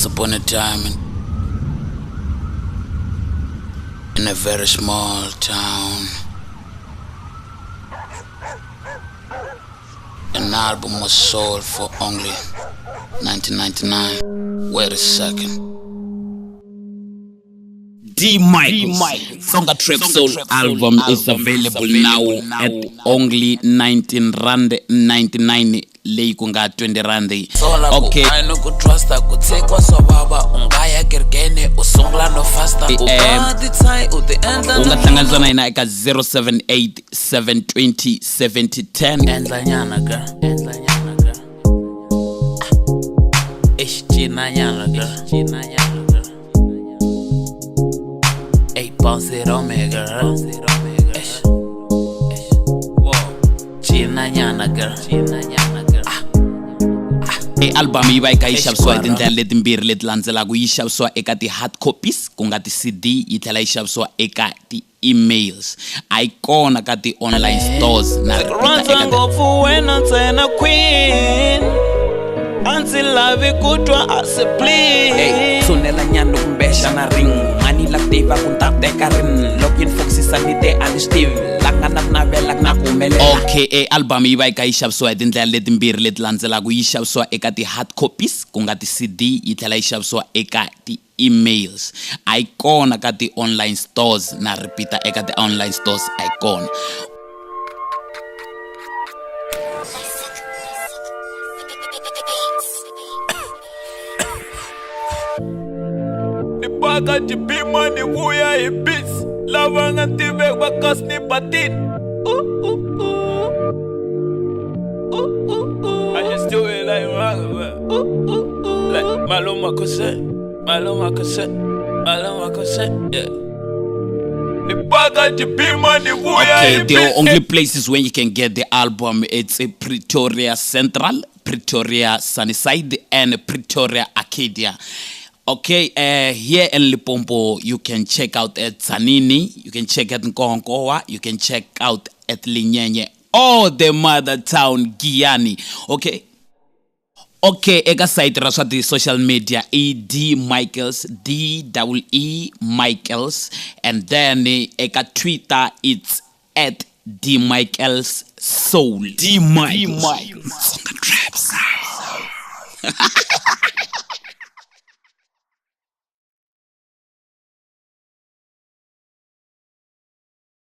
Once upon a time in a very small town, an album was sold for only $19.99. Wait a second. Tsonga Trapsoul album is available now at only 19 rand 99 leyi ku nga 20 rand. Okay, I no good trust ku tsekwa so baba ungaya kerkene usungula no faster ubati tsai utiendla unga hlanganisa na ina eka 078 720 7010 endla nyana ga china nyana ga bounce it on me, girl. China nyana girl. album yi va eka yi xavisiwa tindlela letimbirhi leti landzelaka. Yi xavisiwa eka ti hard copies ku nga ti CD, yi tlhela yi xavisiwa eka ti emails. A yi kona ka ti online stores na eka ngopfu wena ntsena queen until love kutwa ase please sonela nyana kumbesha na ring mani la tiva kuntateka rin lokin foxisa ni te alistive langana na vela na kumelela. Okay, album yi va eka yi xavisiwa hi tindlela letimbirhi leti landzelaka. Yi xavisiwa eka ti hard copies ku nga ti CD, yi tlhela yi xavisiwa eka ti emails. A yi kona ka ti online stores na repeata eka ti online stores a yi kona. Baka jipima ni vuya ibis lava nga tive kwa kasni patin I just do it like Maluma Kose yeah. Okay, the only places where you can get the album, it's Pretoria Central, Pretoria Sunnyside, and Pretoria Arcadia. Okay, here in Limpopo, you can check out at Tzaneen, you can check out Nkohonkohwa, you can check out at Linyenye, or the mother town, Giyani. Okay, eka site raswa the social media, D Michaels, DEE Michaels, and then eka Twitter, it's at D Michaels Soul. D Michaels. Tsonga Trapsoul.